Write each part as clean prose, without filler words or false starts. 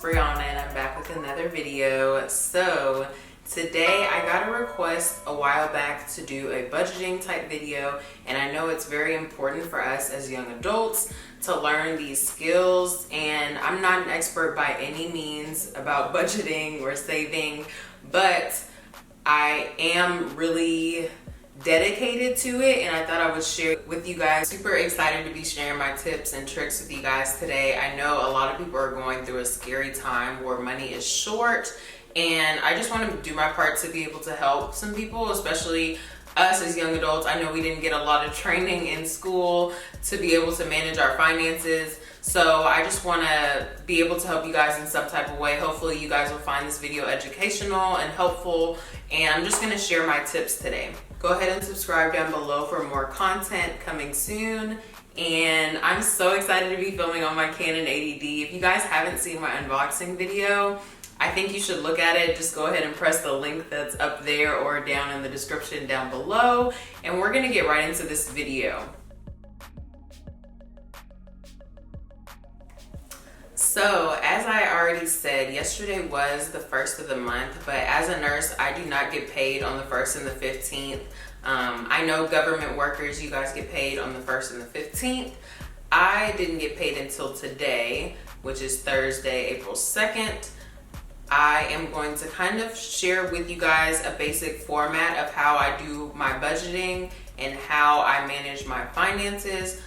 Brianna and I'm back with another video. So today I got a request a while back to do a budgeting type video, and I know it's very important for us as young adults to learn these skills, and I'm not an expert by any means about budgeting or saving, but I am really dedicated to it, and I thought I would share it with you guys. Super excited to be sharing my tips and tricks with you guys today. I know a lot of people are going through a scary time where money is short, and I just want to do my part to be able to help some people, especially us as young adults. I know we didn't get a lot of training in school to be able to manage our finances, so I just want to be able to help you guys in some type of way. Hopefully you guys will find this video educational and helpful, and I'm just going to share my tips today. Go ahead and subscribe down below for more content coming soon. And I'm so excited to be filming on my Canon 80D. If you guys haven't seen my unboxing video, I think you should look at it. Just go ahead and press the link that's up there or down in the description down below. And we're gonna get right into this video. So, as I already said, yesterday was the first of the month, but as a nurse, I do not get paid on the 1st and the 15th. I know government workers, you guys get paid on the 1st and the 15th. I didn't get paid until today, which is Thursday, April 2nd. I am going to kind of share with you guys a basic format of how I do my budgeting and how I manage my finances.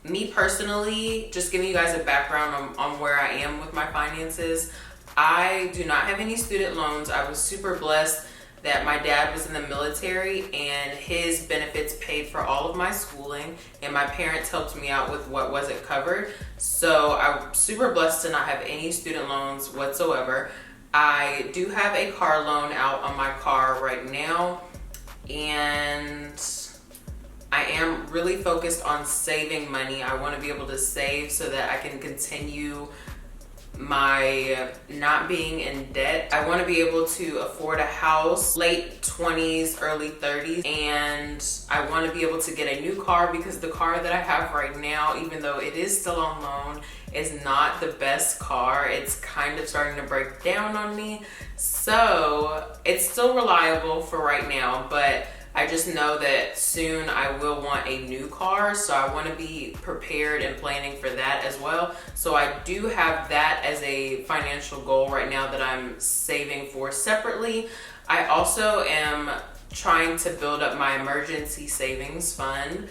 Me personally, just giving you guys a background on where I am with my finances. I do not have any student loans. I was super blessed that my dad was in the military and his benefits paid for all of my schooling, and my parents helped me out with what wasn't covered. So I'm super blessed to not have any student loans whatsoever. I do have a car loan out on my car right now, and I am really focused on saving money. I want to be able to save so that I can continue my not being in debt. I want to be able to afford a house late 20s, early 30s, and I want to be able to get a new car because the car that I have right now, even though it is still on loan, is not the best car. It's kind of starting to break down on me. So it's still reliable for right now, but I just know that soon I will want a new car, so I want to be prepared and planning for that as well. So I do have that as a financial goal right now that I'm saving for separately. I also am trying to build up my emergency savings fund,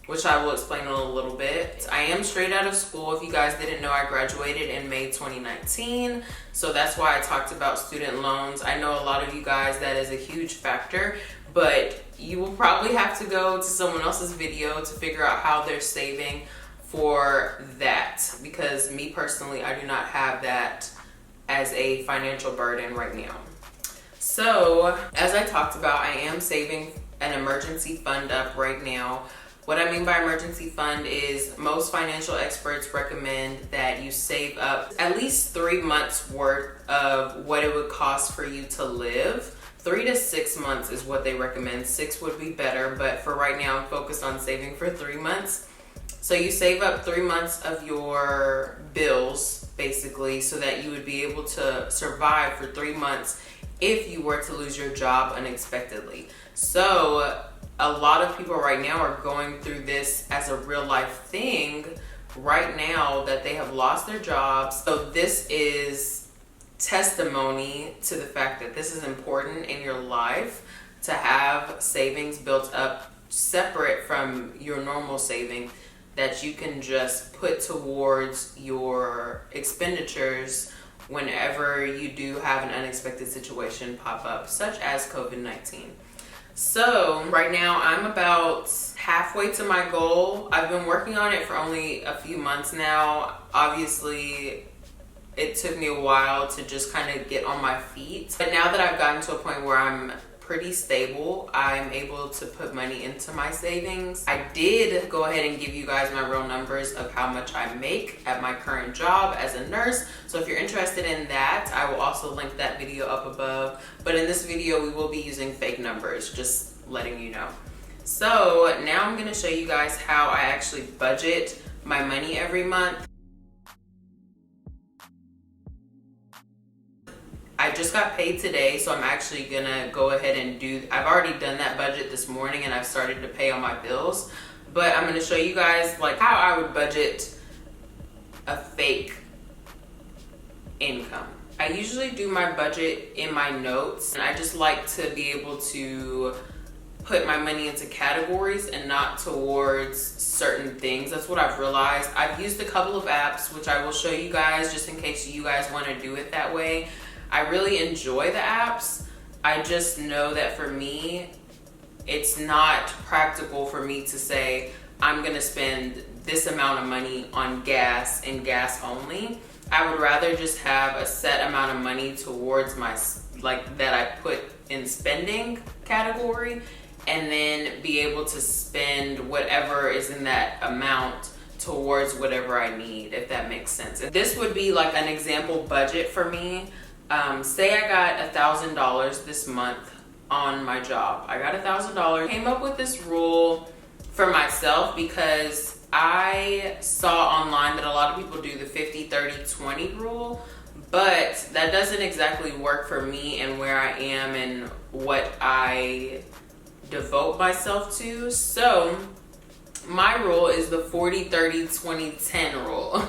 which I will explain in a little bit. I am straight out of school. If you guys didn't know, I graduated in May 2019. So that's why I talked about student loans. I know a lot of you guys, that is a huge factor, but you will probably have to go to someone else's video to figure out how they're saving for that, because me personally, I do not have that as a financial burden right now. So as I talked about, I am saving an emergency fund up right now. What I mean by emergency fund is most financial experts recommend that you save up at least 3 months worth of what it would cost for you to live. 3 to 6 months is what they recommend. 6 would be better, but for right now, I'm focused on saving for 3 months. So you save up 3 months of your bills, basically, so that you would be able to survive for 3 months if you were to lose your job unexpectedly. So a lot of people right now are going through this as a real life thing right now, that they have lost their jobs. So this is testimony to the fact that this is important in your life, to have savings built up separate from your normal saving that you can just put towards your expenditures whenever you do have an unexpected situation pop up, such as COVID-19. So right now I'm about halfway to my goal. I've been working on it for only a few months now. Obviously, it took me a while to just kind of get on my feet. But now that I've gotten to a point where I'm pretty stable, I'm able to put money into my savings. I did go ahead and give you guys my real numbers of how much I make at my current job as a nurse. So if you're interested in that, I will also link that video up above. But in this video, we will be using fake numbers, just letting you know. So now I'm gonna show you guys how I actually budget my money every month. just got paid today, so I'm actually gonna go ahead and I've already done that budget this morning and I've started to pay all my bills. But I'm gonna show you guys like how I would budget a fake income. I usually do my budget in my notes, and I just like to be able to put my money into categories and not towards certain things. That's what I've realized. I've used a couple of apps, which I will show you guys just in case you guys want to do it that way. I really enjoy the apps. I just know that for me, it's not practical for me to say, I'm gonna spend this amount of money on gas and gas only. I would rather just have a set amount of money towards my, like, that I put in spending category, and then be able to spend whatever is in that amount towards whatever I need, if that makes sense. This would be like an example budget for me. Say I got $1,000 this month on my job. I got $1,000. Came up with this rule for myself because I saw online that a lot of people do the 50-30-20 rule, but that doesn't exactly work for me and where I am and what I devote myself to. So my rule is the 40-30-20-10 rule.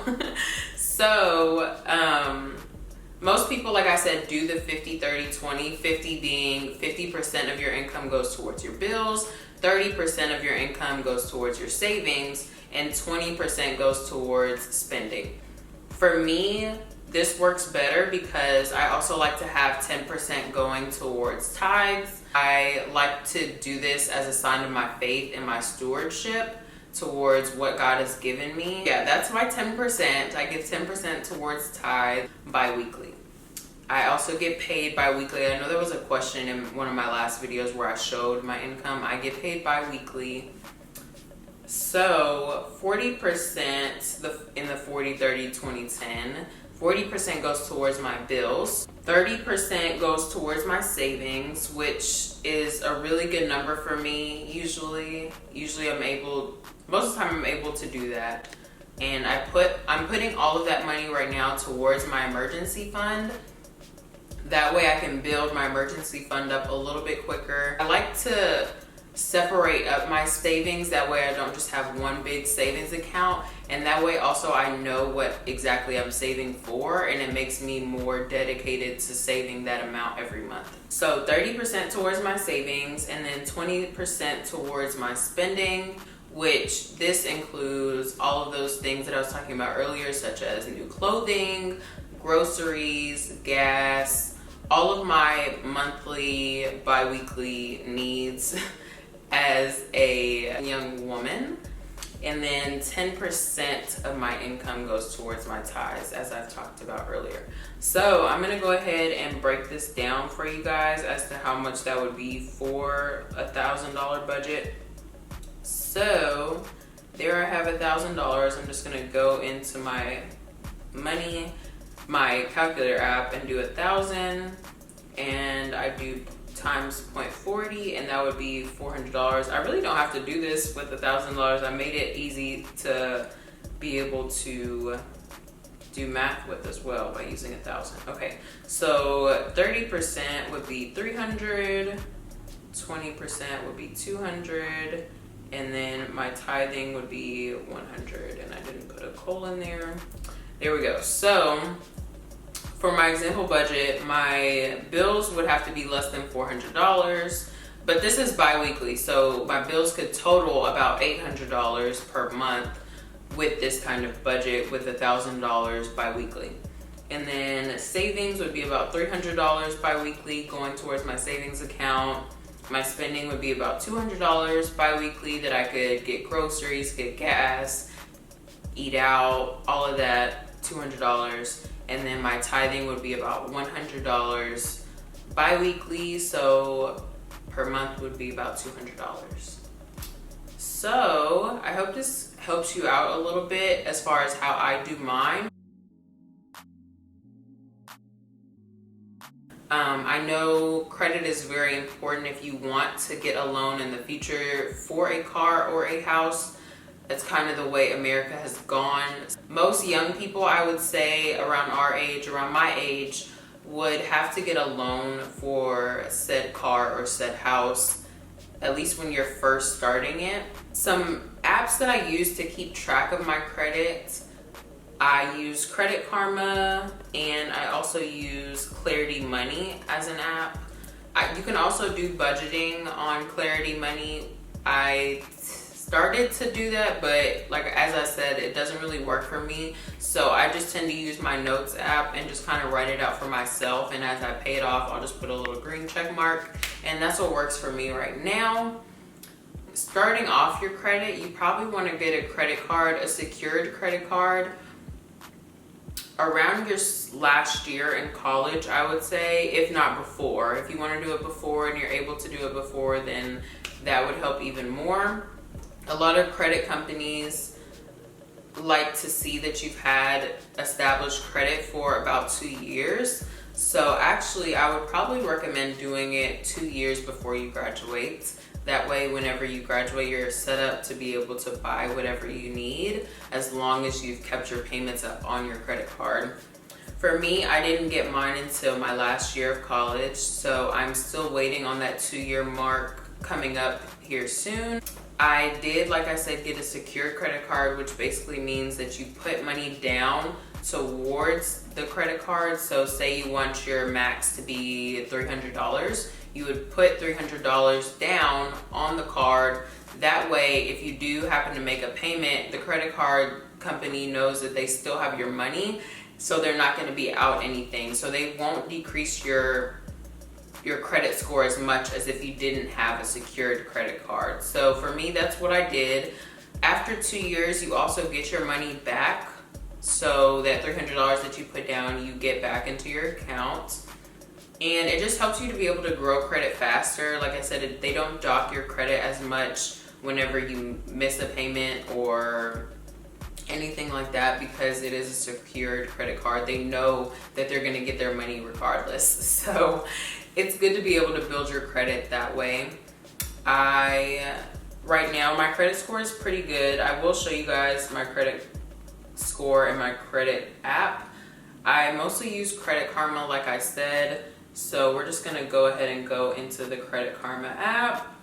So most people, like I said, do the 50-30-20, 50 being 50% of your income goes towards your bills, 30% of your income goes towards your savings, and 20% goes towards spending. For me, this works better because I also like to have 10% going towards tithes. I like to do this as a sign of my faith and my stewardship towards what God has given me. Yeah, that's my 10%. I give 10% towards tithe bi-weekly. I also get paid bi-weekly. I know there was a question in one of my last videos where I showed my income. I get paid bi-weekly. So 40% in the 40-30-20-10, 40% goes towards my bills, 30% goes towards my savings, which is a really good number for me. Usually most of the time I'm able to do that. And I'm putting all of that money right now towards my emergency fund. That way I can build my emergency fund up a little bit quicker. I like to separate up my savings, that way I don't just have one big savings account, and that way also I know what exactly I'm saving for, and it makes me more dedicated to saving that amount every month. So 30% towards my savings, and then 20% towards my spending, which this includes all of those things that I was talking about earlier, such as new clothing, groceries, gas, all of my monthly, bi-weekly needs as a young woman. And then 10% of my income goes towards my tithes, as I've talked about earlier. So I'm gonna go ahead and break this down for you guys as to how much that would be for a $1,000 budget. So there I have $1,000. I'm just gonna go into my money, my calculator app, and do 1,000, and I do times 0.40, and that would be $400. I really don't have to do this with $1,000. I made it easy to be able to do math with as well by using 1,000. Okay, so 30% would be 300, 20% would be 200, and then my tithing would be 100, and I didn't put a colon there. There we go. So for my example budget, my bills would have to be less than $400, but this is bi-weekly, so my bills could total about $800 per month with this kind of budget with $1,000 bi-weekly. And then savings would be about $300 bi-weekly going towards my savings account. My spending would be about $200 bi-weekly that I could get groceries, get gas, eat out, all of that, $200. And then my tithing would be about $100 bi-weekly, so per month would be about $200. So I hope this helps you out a little bit as far as how I do mine. I know credit is very important if you want to get a loan in the future for a car or a house. That's kind of the way America has gone. Most young people, I would say, around our age, around my age, would have to get a loan for said car or said house, at least when you're first starting it. Some apps that I use to keep track of my credit, I use Credit Karma, and I also use Clarity Money as an app. You can also do budgeting on Clarity Money. I started to do that, but like as I said, it doesn't really work for me. So I just tend to use my notes app and just kind of write it out for myself. And as I pay it off, I'll just put a little green check mark. And that's what works for me right now. Starting off your credit, you probably want to get a credit card, a secured credit card, around your last year in college, I would say, if not before. If you want to do it before and you're able to do it before, then that would help even more. A lot of credit companies like to see that you've had established credit for about 2 years. So actually, I would probably recommend doing it 2 years before you graduate. That way, whenever you graduate, you're set up to be able to buy whatever you need, as long as you've kept your payments up on your credit card. For me, I didn't get mine until my last year of college, so I'm still waiting on that 2-year mark coming up here soon. I did, like I said, get a secured credit card, which basically means that you put money down towards the credit card. So say you want your max to be $300, you would put $300 down on the card. That way, if you do happen to make a payment, the credit card company knows that they still have your money, so they're not going to be out anything. So they won't decrease your credit score as much as if you didn't have a secured credit card. So for me, that's what I did. After 2 years, you also get your money back. So that $300 that you put down, you get back into your account. And it just helps you to be able to grow credit faster. Like I said, they don't dock your credit as much whenever you miss a payment or anything like that, because it is a secured credit card. They know that they're going to get their money regardless. So it's good to be able to build your credit that way. Right now, my credit score is pretty good. I will show you guys my credit score in my credit app. I mostly use Credit Karma, like I said. So we're just gonna go ahead and go into the Credit Karma app.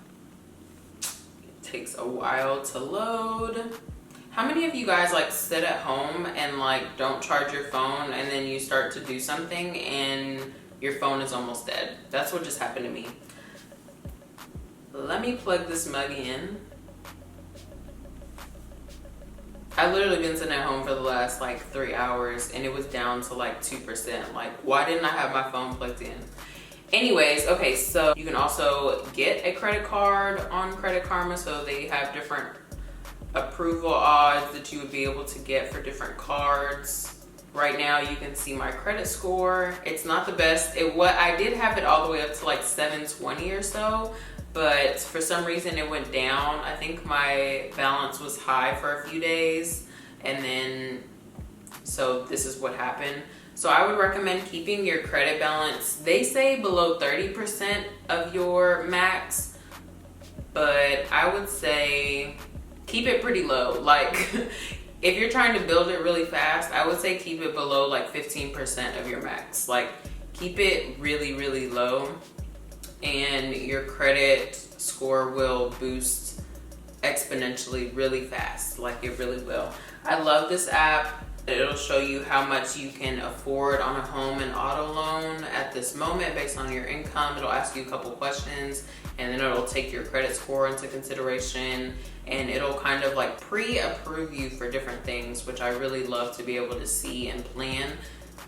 It takes a while to load. How many of you guys like sit at home and like don't charge your phone, and then you start to do something and your phone is almost dead? That's what just happened to me. Let me plug this mug in. I literally been sitting at home for the last like 3 hours and it was down to like 2%. Like, why didn't I have my phone plugged in? Anyways, okay, so you can also get a credit card on Credit Karma. So they have different approval odds that you would be able to get for different cards. Right now you can see my credit score. It's not the best. I did have it all the way up to like 720 or so, but for some reason it went down. I think my balance was high for a few days, and then so this is what happened. So I would recommend keeping your credit balance, they say below 30% of your max, but I would say keep it pretty low. Like if you're trying to build it really fast, I would say keep it below like 15% of your max. Like keep it really, really low, and your credit score will boost exponentially really fast. Like it really will. I love this app. It'll show you how much you can afford on a home and auto loan at this moment based on your income. It'll ask you a couple questions, and then it'll take your credit score into consideration, and it'll kind of like pre-approve you for different things, which I really love to be able to see and plan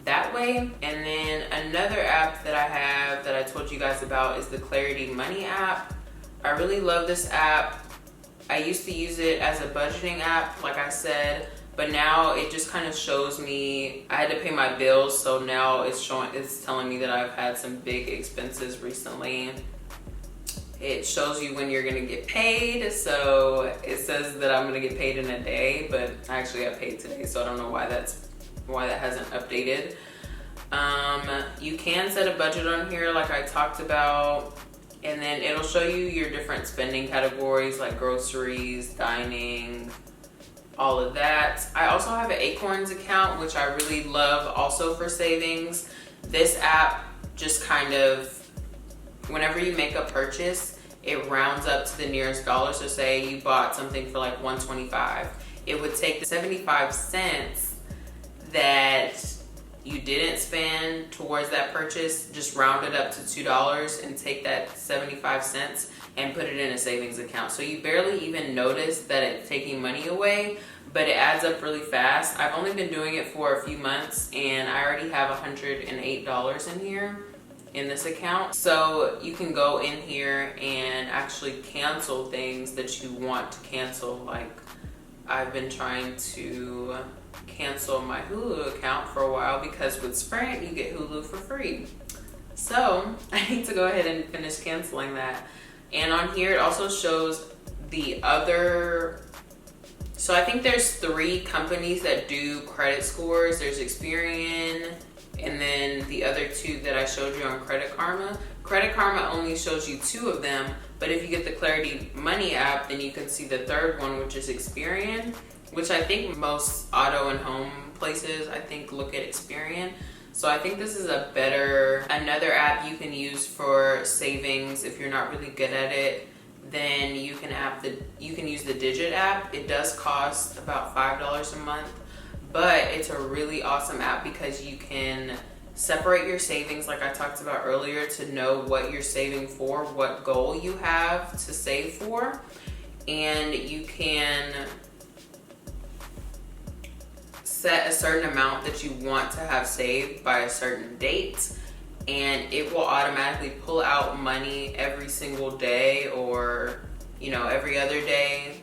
that way. And then another app that I have that I told you guys about is the Clarity Money app. I really love this app. I used to use it as a budgeting app, like I said, but now it just kind of shows me, I had to pay my bills, so now it's telling me that I've had some big expenses recently. It shows you when you're gonna get paid, so it says that I'm gonna get paid in a day, but I actually got paid today, so I don't know why that hasn't updated. You can set a budget on here like I talked about, and then it'll show you your different spending categories like groceries, dining, all of that. I also have an Acorns account, which I really love also for savings. This app just kind of, whenever you make a purchase, it rounds up to the nearest dollar. So say you bought something for like $1.25, it would take the 75 cents that you didn't spend towards that purchase, just round it up to $2 and take that 75 cents and put it in a savings account. So you barely even notice that it's taking money away, but it adds up really fast. I've only been doing it for a few months and I already have $108 in here in this account. So you can go in here and actually cancel things that you want to cancel. Like I've been trying to cancel my Hulu account for a while because with Sprint you get Hulu for free. So I need to go ahead and finish canceling that. And on here it also shows the other, so I think there's 3 companies that do credit scores. There's Experian, and then the other 2 that I showed you on Credit Karma. Credit Karma only shows you 2 of them, but if you get the Clarity Money app, then you can see the 3rd one, which is Experian, which I think most auto and home places, I think, look at Experian. So I think this is another app you can use for savings if you're not really good at it. Then you can use the Digit app. It does cost about $5 a month, but it's a really awesome app because you can separate your savings like I talked about earlier to know what you're saving for, what goal you have to save for, and you can set a certain amount that you want to have saved by a certain date, and it will automatically pull out money every single day or every other day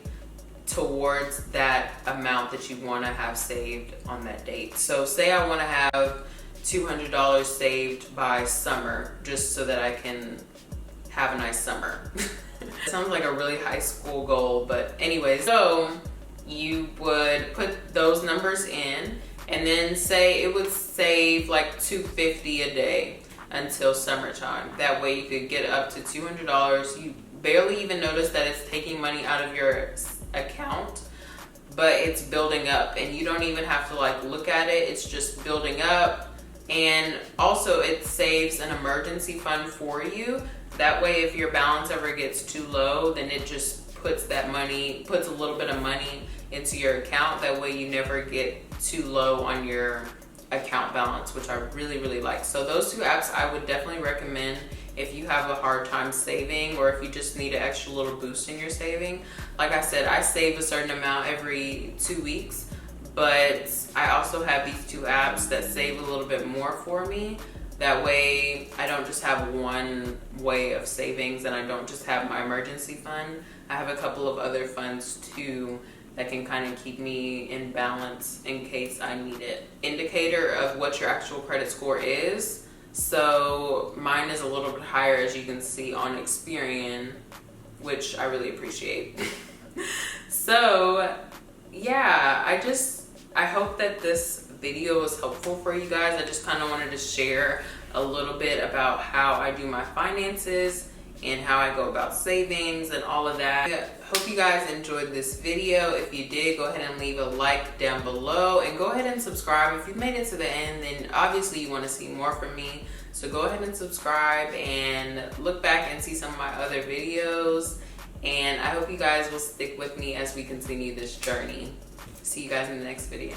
towards that amount that you want to have saved on that date. So say I want to have $200 saved by summer just so that I can have a nice summer. Sounds like a really high school goal, but anyways, so you would put those numbers in and then say it would save like $250 a day until summertime. That way you could get up to $200. You barely even notice that it's taking money out of your account, but it's building up and you don't even have to like look at it. It's just building up. And also it saves an emergency fund for you. That way if your balance ever gets too low, then it just puts a little bit of money into your account. That way you never get too low on your account balance, which I really, really like. So those 2 apps I would definitely recommend if you have a hard time saving or if you just need an extra little boost in your saving. Like I said, I save a certain amount every 2 weeks, but I also have these 2 apps that save a little bit more for me. That way I don't just have one way of savings and I don't just have my emergency fund. I have a couple of other funds too that can kind of keep me in balance in case I need it. Indicator of what your actual credit score is. So mine is a little bit higher, as you can see on Experian, which I really appreciate. So yeah, I hope that this video was helpful for you guys. I just kind of wanted to share a little bit about how I do my finances and how I go about savings and all of that. Hope you guys enjoyed this video. If you did, go ahead and leave a like down below and go ahead and subscribe. If you've made it to the end, then obviously you want to see more from me. So go ahead and subscribe and look back and see some of my other videos. And I hope you guys will stick with me as we continue this journey. See you guys in the next video.